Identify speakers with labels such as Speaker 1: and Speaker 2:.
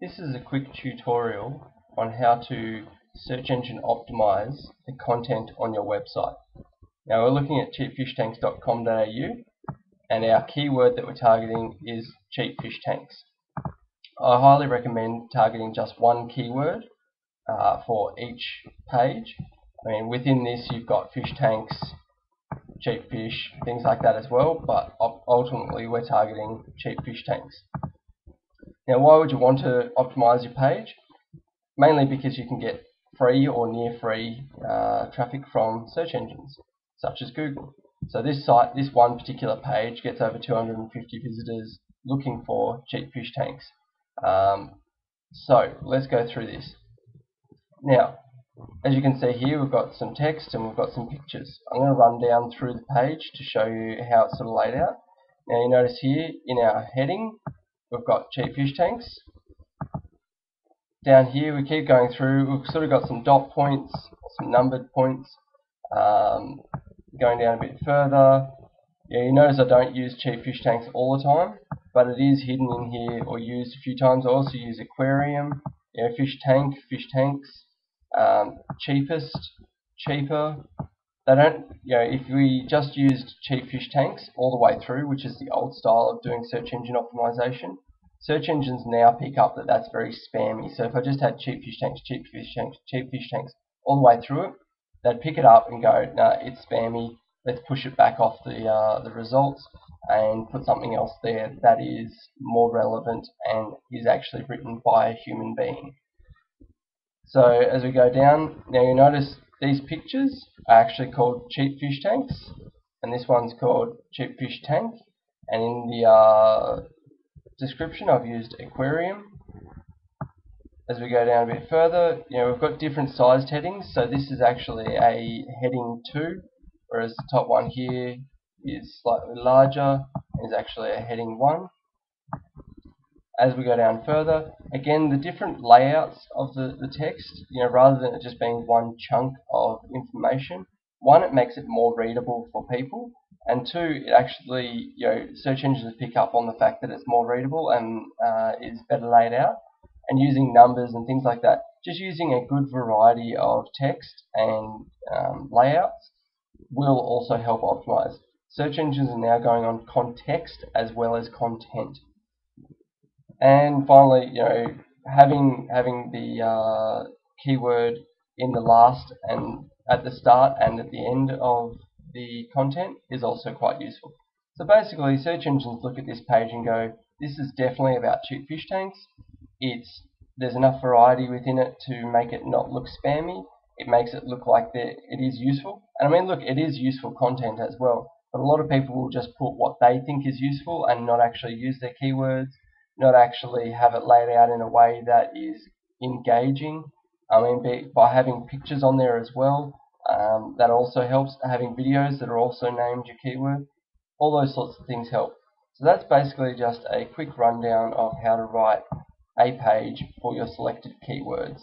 Speaker 1: This is a quick tutorial on how to search engine optimize the content on your website. Now we're looking at cheapfishtanks.com.au and our keyword that we're targeting is cheap fish tanks. I highly recommend targeting just one keyword for each page. I mean, within this you've got fish tanks, cheap fish, things like that as well, but ultimately we're targeting cheap fish tanks. Now, why would you want to optimize your page? Mainly because you can get free or near free traffic from search engines such as Google. So this one particular page gets over 250 visitors looking for cheap fish tanks. So let's go through this. Now, as you can see here, we've got some text and we've got some pictures. I'm going to run down through the page to show you how it's sort of laid out. Now you notice here in our heading we've got cheap fish tanks. Down here we keep going through, we've sort of got some dot points, some numbered points. Going down a bit further, you notice I don't use cheap fish tanks all the time, but it is hidden in here or used a few times. I also use aquarium, fish tank, fish tanks, cheapest, cheaper. They don't, if we just used cheap fish tanks all the way through, which is the old style of doing search engine optimization, search engines now pick up that that's very spammy. So if I just had cheap fish tanks, cheap fish tanks, cheap fish tanks all the way through it, they'd pick it up and go, no, it's spammy. Let's push it back off the results and put something else there that is more relevant and is actually written by a human being. So as we go down, now you notice these pictures are actually called cheap fish tanks, and this one's called cheap fish tank, and in the description I've used aquarium. As we go down a bit further, we've got different sized headings, so this is actually a heading 2, whereas the top one here is slightly larger and is actually a heading 1. As we go down further, again, the different layouts of the text, rather than it just being one chunk of information, one, it makes it more readable for people, and two, it actually, search engines pick up on the fact that it's more readable and is better laid out, and using numbers and things like that. Just using a good variety of text and layouts will also help optimize. Search engines are now going on context as well as content. And finally, having the keyword in the last and at the start and at the end of the content is also quite useful. So basically, search engines look at this page and go, this is definitely about cheap fish tanks. There's enough variety within it to make it not look spammy. It makes it look like it is useful. And I mean, look, it is useful content as well. But a lot of people will just put what they think is useful and not actually use their keywords, not actually have it laid out in a way that is engaging. I mean, by having pictures on there as well, that also helps. Having videos that are also named your keyword, all those sorts of things help. So that's basically just a quick rundown of how to write a page for your selected keywords.